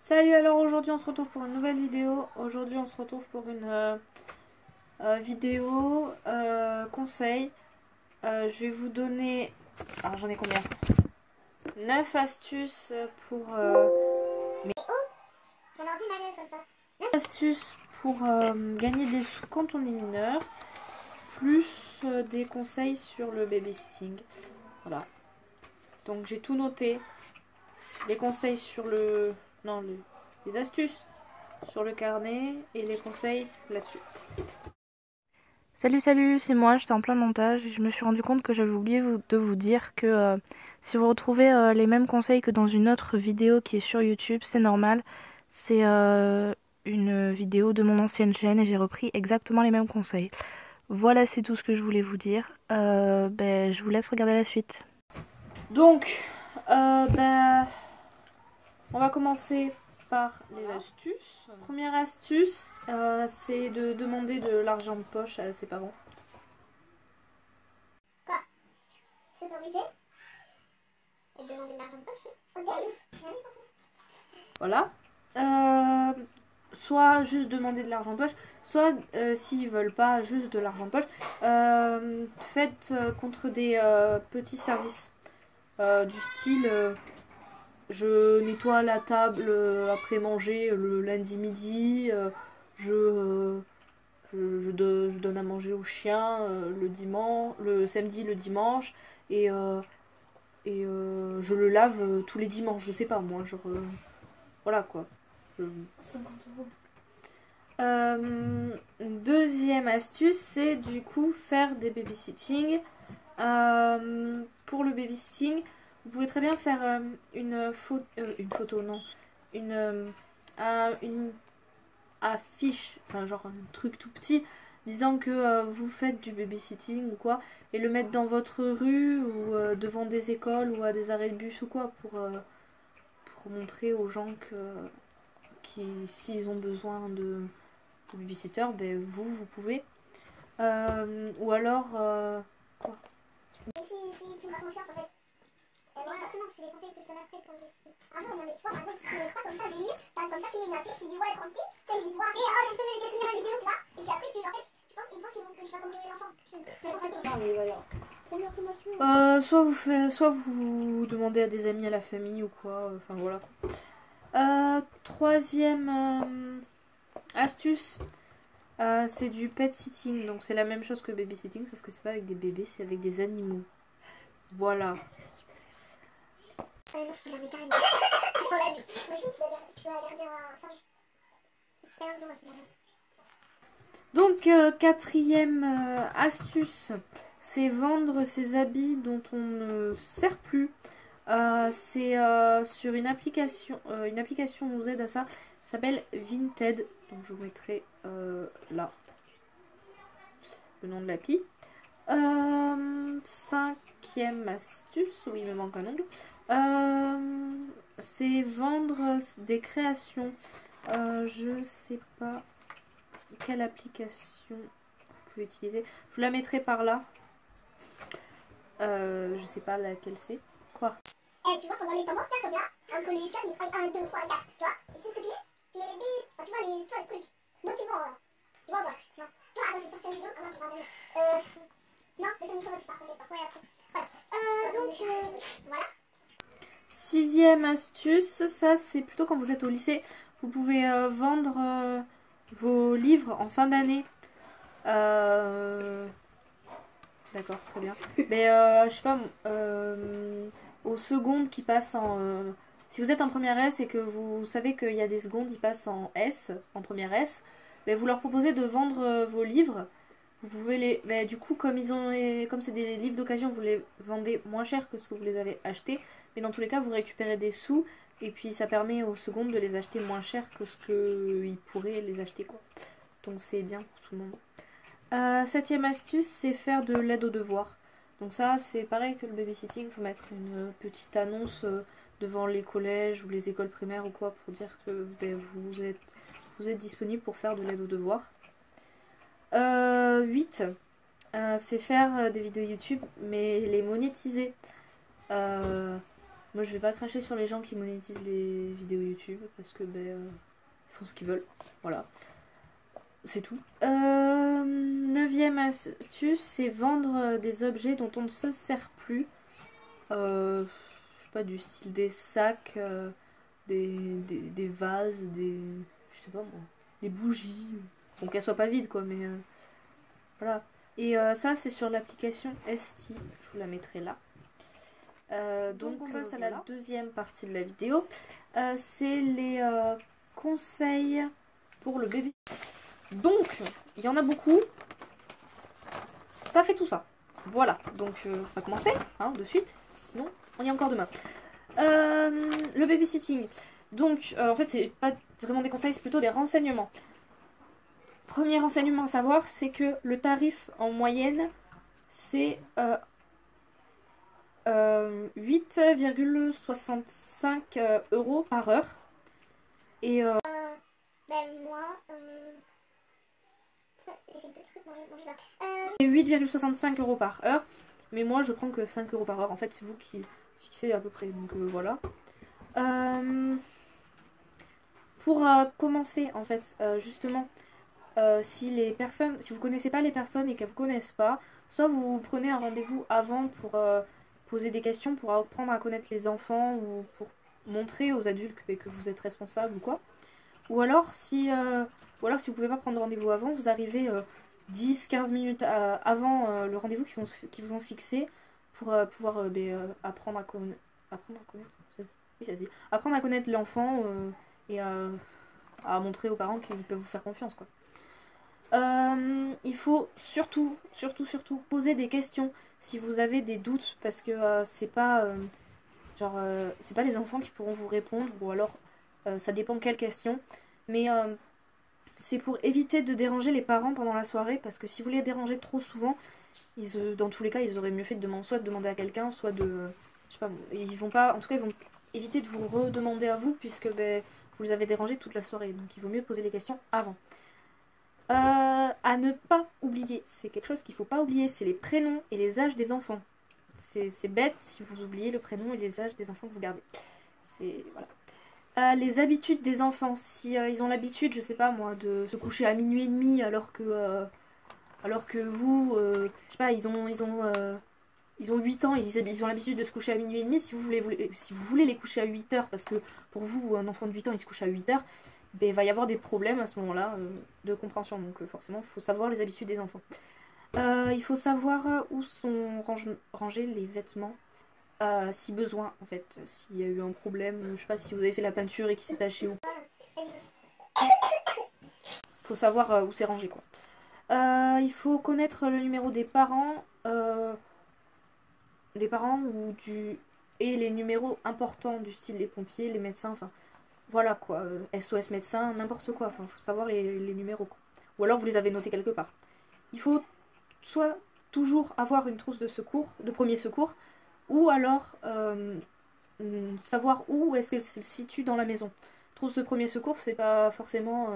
Salut, alors aujourd'hui on se retrouve pour une nouvelle vidéo. Aujourd'hui on se retrouve pour une vidéo conseil. Je vais vous donner, alors j'en ai combien? 9 astuces pour gagner des sous quand on est mineur, plus des conseils sur le babysitting. Voilà. Donc j'ai tout noté. Les conseils sur le... Non, les astuces sur le carnet et les conseils là-dessus. Salut, c'est moi, j'étais en plein montage et je me suis rendu compte que j'avais oublié de vous dire que si vous retrouvez les mêmes conseils que dans une autre vidéo qui est sur YouTube, c'est normal. C'est une vidéo de mon ancienne chaîne et j'ai repris exactement les mêmes conseils. Voilà, c'est tout ce que je voulais vous dire. Je vous laisse regarder la suite. Donc, on va commencer par les astuces. Première astuce, c'est de demander de l'argent de poche à ses parents. Quoi? S'autoriser et demander de l'argent de poche? Jamais pensé. Voilà. Soit juste demander de l'argent de poche, soit s'ils veulent pas juste de l'argent de poche, faites contre des petits services du style je nettoie la table après manger le lundi midi, je donne à manger au chien le samedi, le dimanche, et je le lave tous les dimanches, je sais pas moi, genre voilà quoi. 50 €. Deuxième astuce, c'est du coup faire des babysitting. Pour le babysitting, vous pouvez très bien faire une photo, non, une affiche, enfin genre un truc tout petit, disant que vous faites du babysitting ou quoi, et le mettre dans votre rue ou devant des écoles ou à des arrêts de bus ou quoi, pour montrer aux gens qui s'ils ont besoin de babysitter, ben vous pouvez. Ou alors quoi. Et si tu m'as confiance en fait. Moi justement c'est les conseils que je donne après pour le vestier. Ah non mais tu vois par exemple si tu mets pas comme ça des livres, t'as comme ça tu mets une affiche, tu dis ouais tranquille, ils disent ouais et oh tu peux me laisser finir la vidéo là, et puis après tu en fait ils pensent que je vais cambrioler l'enfant. Non mais voilà. Soit vous demandez à des amis, à la famille ou quoi, enfin voilà. Troisième astuce, c'est du pet sitting, donc c'est la même chose que babysitting, sauf que c'est pas avec des bébés, c'est avec des animaux. Voilà. Non, je regarde carrément. C'est pour la vie. Imagine, tu vas garder un singe. C'est 15 € à ce moment-là. Donc, quatrième astuce, c'est vendre ses habits dont on ne sert plus. C'est sur une application nous aide à ça. Ça s'appelle Vinted. Donc, je vous mettrai là le nom de l'appli. Cinquième astuce, oui, il me manque un ongle. C'est vendre des créations. Je sais pas quelle application vous pouvez utiliser. Je vous la mettrai par là. Je sais pas laquelle c'est. Quoi? Et tu vois, pendant les temps morts, comme là, entre les 4, 1, 2, 3, 4, tu vois, c'est ce que tu mets? Tu mets les billes, enfin, tu vois les trucs. Documents, tu vois, voilà. Non. Tu vois, attends, je vais sortir une vidéo. Ah non, je vais regarder. Non, mais j'aime pas plus tard, ouais, après. Voilà. Voilà. Sixième astuce, ça c'est plutôt quand vous êtes au lycée. Vous pouvez vendre vos livres en fin d'année. D'accord, très bien. Mais je sais pas, aux secondes qui passent en... si vous êtes en première S et que vous savez qu'il y a des secondes qui passent en S, en première S, ben vous leur proposez de vendre vos livres. Vous pouvez les... Ben, du coup, comme c'est des livres d'occasion, vous les vendez moins cher que ce que vous les avez achetés. Mais dans tous les cas, vous récupérez des sous. Et puis ça permet aux secondes de les acheter moins cher que ce qu'ils pourraient les acheter, quoi. Donc c'est bien pour tout le monde. Septième astuce, c'est faire de l'aide aux devoirs. Donc ça, c'est pareil que le babysitting. Il faut mettre une petite annonce devant les collèges ou les écoles primaires ou quoi pour dire que ben, vous êtes disponible pour faire de l'aide aux devoirs. 8, c'est faire des vidéos YouTube mais les monétiser. Moi je vais pas cracher sur les gens qui monétisent les vidéos YouTube parce que ils font ce qu'ils veulent. Voilà. C'est tout. Neuvième astuce, c'est vendre des objets dont on ne se sert plus. Je sais pas, du style des sacs, des vases, je sais pas moi, des bougies. Bon, qu'elles soient pas vides quoi, mais voilà. Et ça, c'est sur l'application Esti. Je vous la mettrai là. Donc on passe à la deuxième partie de la vidéo. C'est les conseils pour le bébé. Donc, il y en a beaucoup. Ça fait tout ça. Voilà, donc on va commencer hein, de suite. Sinon, on y est encore demain. Le babysitting. Donc, en fait, c'est pas vraiment des conseils, c'est plutôt des renseignements. Premier renseignement à savoir, c'est que le tarif en moyenne, c'est 8,65 € par heure. Et moi, c'est 8,65 € par heure. Mais moi, je prends que 5 € par heure. En fait, c'est vous qui fixez à peu près. Donc voilà. Pour commencer, en fait, justement, si vous connaissez pas les personnes et qu'elles vous connaissent pas, soit vous prenez un rendez-vous avant pour poser des questions, pour apprendre à connaître les enfants ou pour montrer aux adultes que vous êtes responsable ou quoi. Ou alors si vous pouvez pas prendre rendez-vous avant, vous arrivez 10-15 minutes avant le rendez-vous qui vous ont fixé pour pouvoir apprendre à connaître. Oui, ça se dit. Apprendre à connaître l'enfant et à montrer aux parents qu'ils peuvent vous faire confiance quoi. Il faut surtout poser des questions si vous avez des doutes parce que c'est pas c'est pas les enfants qui pourront vous répondre ou alors ça dépend de quelle question mais c'est pour éviter de déranger les parents pendant la soirée parce que si vous les dérangez trop souvent dans tous les cas ils auraient mieux fait soit de demander à quelqu'un soit de je sais pas ils vont éviter de vous redemander à vous puisque vous les avez dérangés toute la soirée donc il vaut mieux poser les questions avant. À ne pas oublier, c'est quelque chose qu'il faut pas oublier, c'est les prénoms et les âges des enfants. C'est bête si vous oubliez le prénom et les âges des enfants que vous gardez. Voilà. Les habitudes des enfants, si ils ont l'habitude, je sais pas moi, de se coucher à minuit et demi alors que vous, je sais pas, ils ont 8 ans, ils ont l'habitude de se coucher à minuit et demi, si vous voulez les coucher à 8 heures, parce que pour vous, un enfant de 8 ans, il se couche à 8 heures, il va y avoir des problèmes à ce moment-là de compréhension. Donc forcément, il faut savoir les habitudes des enfants. Il faut savoir où sont rangés les vêtements, si besoin, en fait. S'il y a eu un problème, je sais pas si vous avez fait la peinture et qu'il s'est taché ou pas. Il faut savoir où c'est rangé, quoi. Il faut connaître le numéro des parents, et les numéros importants du style les pompiers, les médecins, enfin... Voilà quoi, SOS médecin, n'importe quoi, enfin faut savoir les numéros quoi. Ou alors vous les avez notés quelque part. Il faut soit toujours avoir une trousse de secours, de premier secours, ou alors savoir où est-ce qu'elle se situe dans la maison. Trousse de premier secours, c'est pas forcément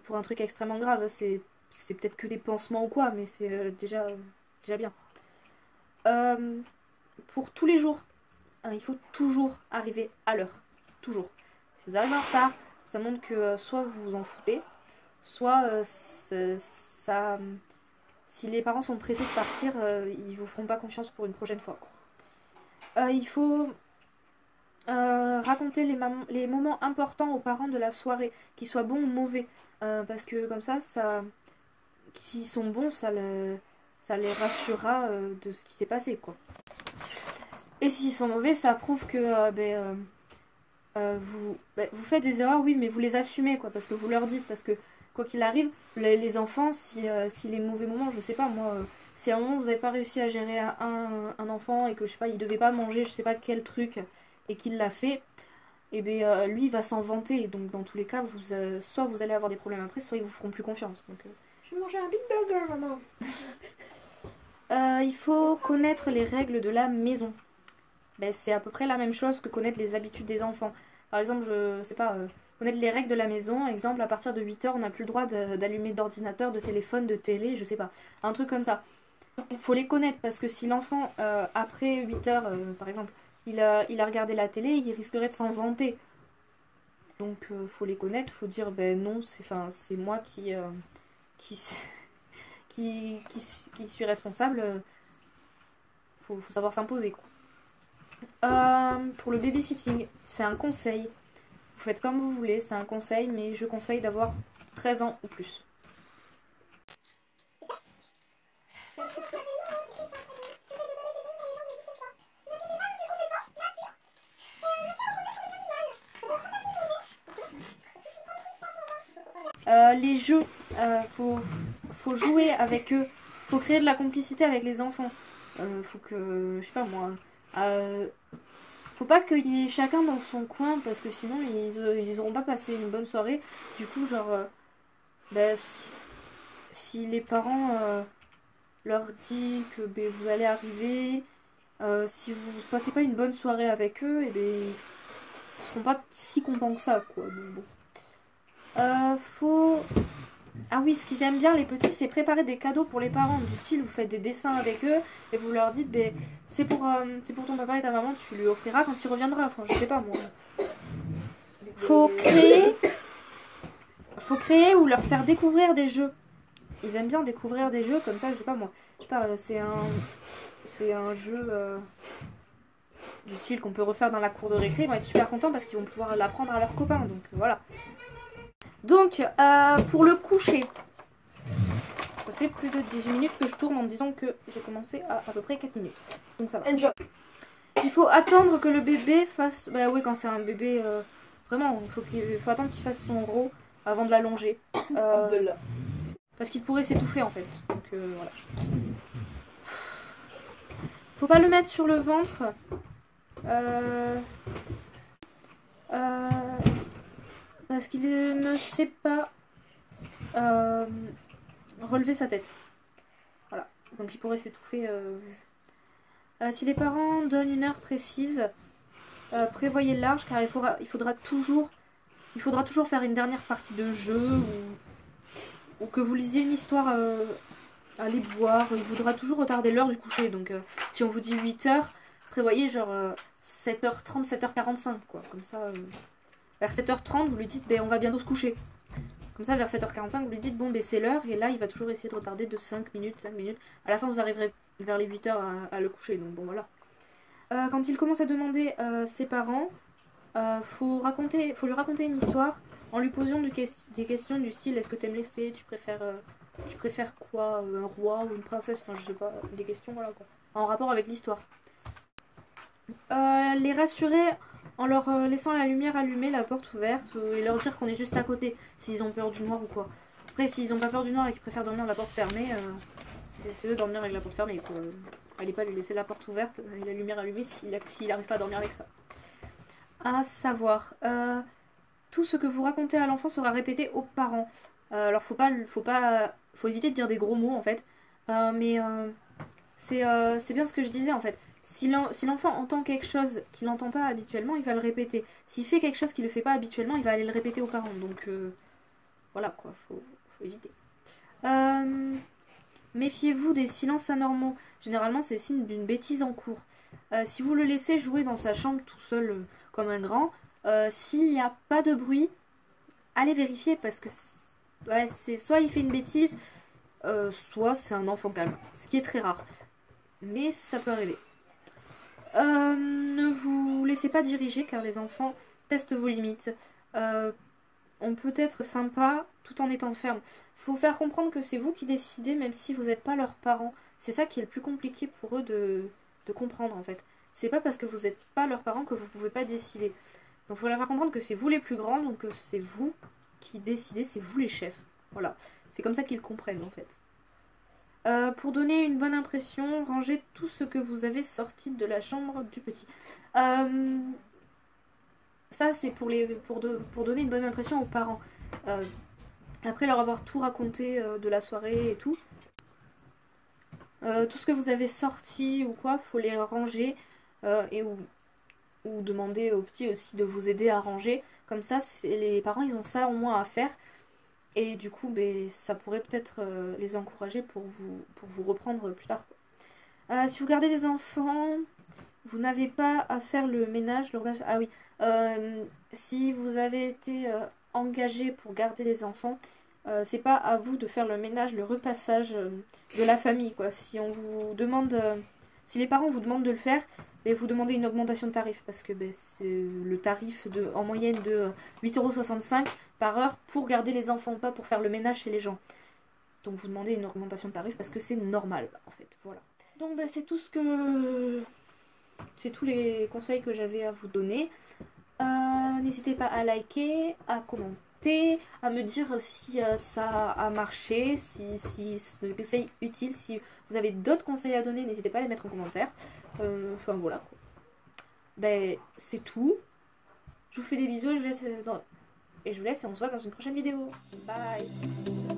pour un truc extrêmement grave, c'est peut-être que des pansements ou quoi, mais c'est déjà bien. Pour tous les jours, il faut toujours arriver à l'heure. Toujours. Si vous arrivez en retard, ça montre que soit vous vous en foutez, soit si les parents sont pressés de partir, ils vous feront pas confiance pour une prochaine fois. Il faut raconter les moments importants aux parents de la soirée, qu'ils soient bons ou mauvais, parce que comme ça s'ils sont bons, ça les rassurera de ce qui s'est passé, quoi. Et s'ils sont mauvais, ça prouve que vous faites des erreurs, oui, mais vous les assumez, quoi, parce que vous leur dites, parce que quoi qu'il arrive, les enfants, si les mauvais moments, je sais pas, moi, si à un moment vous n'avez pas réussi à gérer un enfant et que, je sais pas, il devait pas manger, je sais pas quel truc, et qu'il l'a fait, et bien lui, il va s'en vanter, donc dans tous les cas, soit vous allez avoir des problèmes après, soit ils vous feront plus confiance. Donc, je vais manger un Big Burger, maman. Il faut connaître les règles de la maison. C'est à peu près la même chose que connaître les habitudes des enfants. Par exemple, je sais pas, connaître les règles de la maison. Exemple, à partir de 8 h, on n'a plus le droit d'allumer d'ordinateur, de téléphone, de télé, je sais pas. Un truc comme ça. Faut les connaître parce que si l'enfant, après 8 h, par exemple, il a regardé la télé, il risquerait de s'en vanter. Donc faut les connaître, faut dire ben non, c'est moi qui, qui suis responsable. Faut savoir s'imposer quoi. Pour le babysitting, c'est un conseil. Vous faites comme vous voulez, c'est un conseil, mais je conseille d'avoir 13 ans ou plus. Les jeux, faut jouer avec eux, faut créer de la complicité avec les enfants. Faut que, je sais pas moi, faut pas qu'il y ait chacun dans son coin parce que sinon ils auront pas passé une bonne soirée. Du coup, genre, ben, si les parents leur disent que ben, vous allez arriver, si vous passez pas une bonne soirée avec eux, et ben, ils seront pas si contents que ça, quoi. Donc, bon. Ah oui, ce qu'ils aiment bien les petits, c'est préparer des cadeaux pour les parents. Du style, vous faites des dessins avec eux et vous leur dites, ben, c'est pour ton papa et ta maman, tu lui offriras quand il reviendra. Enfin, je sais pas moi. Faut créer ou leur faire découvrir des jeux. Ils aiment bien découvrir des jeux comme ça, je sais pas moi. Je sais pas, c'est un jeu du style qu'on peut refaire dans la cour de récré. Ils vont être super contents parce qu'ils vont pouvoir l'apprendre à leurs copains. Donc voilà. Donc, pour le coucher, ça fait plus de 18 minutes que je tourne en disant que j'ai commencé à peu près 4 minutes. Donc ça va. Il faut attendre que le bébé fasse... Bah oui, quand c'est un bébé, vraiment, il faut attendre qu'il fasse son rot avant de l'allonger. Parce qu'il pourrait s'étouffer en fait. Donc voilà. Faut pas le mettre sur le ventre. Parce qu'il ne sait pas relever sa tête. Voilà. Donc il pourrait s'étouffer. Si les parents donnent une heure précise, prévoyez large car il faudra toujours faire une dernière partie de jeu ou que vous lisiez une histoire, aller boire. Il faudra toujours retarder l'heure du coucher. Donc si on vous dit 8h, prévoyez genre 7h30, 7h45 quoi. Comme ça... vers 7h30, vous lui dites, ben, on va bientôt se coucher. Comme ça, vers 7h45, vous lui dites, bon, ben, c'est l'heure. Et là, il va toujours essayer de retarder de 5 minutes, 5 minutes. À la fin, vous arriverez vers les 8h à le coucher. Donc, bon, voilà. Quand il commence à demander ses parents, faut lui raconter une histoire en lui posant des questions du style, est-ce que t'aimes les fées, tu préfères quoi, un roi ou une princesse, enfin, je sais pas, des questions, voilà, quoi. En rapport avec l'histoire. Les rassurer en leur laissant la lumière allumée, la porte ouverte, et leur dire qu'on est juste à côté, s'ils ont peur du noir ou quoi. Après, s'ils ont pas peur du noir et qu'ils préfèrent dormir la porte fermée, laissez-eux dormir avec la porte fermée, quoi. Allez pas lui laisser la porte ouverte et la lumière allumée s'il n'arrive pas à dormir avec ça. À savoir, tout ce que vous racontez à l'enfant sera répété aux parents. Alors faut éviter de dire des gros mots en fait, mais c'est bien ce que je disais en fait. Si l'enfant entend quelque chose qu'il n'entend pas habituellement, il va le répéter. S'il fait quelque chose qu'il ne fait pas habituellement, il va aller le répéter aux parents. Donc voilà quoi, faut éviter. Méfiez-vous des silences anormaux. Généralement, c'est signe d'une bêtise en cours. Si vous le laissez jouer dans sa chambre tout seul comme un grand, s'il n'y a pas de bruit, allez vérifier parce que c'est soit il fait une bêtise, soit c'est un enfant calme. Ce qui est très rare. Mais ça peut arriver. Ne vous laissez pas diriger car les enfants testent vos limites. On peut être sympa tout en étant ferme. Faut faire comprendre que c'est vous qui décidez même si vous n'êtes pas leurs parents. C'est ça qui est le plus compliqué pour eux de comprendre en fait. C'est pas parce que vous n'êtes pas leurs parents que vous pouvez pas décider. Donc il faut leur faire comprendre que c'est vous les plus grands, donc c'est vous qui décidez, c'est vous les chefs. Voilà, c'est comme ça qu'ils comprennent en fait. Pour donner une bonne impression, rangez tout ce que vous avez sorti de la chambre du petit. Ça c'est pour donner une bonne impression aux parents. Après leur avoir tout raconté de la soirée et tout. Tout ce que vous avez sorti ou quoi, faut les ranger ou demander aux petits aussi de vous aider à ranger. Comme ça, les parents ils ont ça au moins à faire. Et du coup, ça pourrait peut-être les encourager pour vous reprendre plus tard. Si vous gardez des enfants, vous n'avez pas à faire le ménage, le repas. Ah oui, si vous avez été engagé pour garder les enfants, c'est pas à vous de faire le ménage, le repassage de la famille, quoi. Si on vous demande, si les parents vous demandent de le faire, ben, vous demandez une augmentation de tarif parce que ben, c'est le tarif en moyenne de 8,65 € par heure pour garder les enfants, pas pour faire le ménage chez les gens. Donc vous demandez une augmentation de tarif parce que c'est normal en fait. Voilà. Donc ben, c'est tout ce que. C'est tous les conseils que j'avais à vous donner. N'hésitez pas à liker, à commenter, à me dire si ça a marché, si ce conseil est utile. Si vous avez d'autres conseils à donner, n'hésitez pas à les mettre en commentaire. Enfin voilà. Ben c'est tout. Je vous fais des bisous et je vous laisse et on se voit dans une prochaine vidéo. Bye.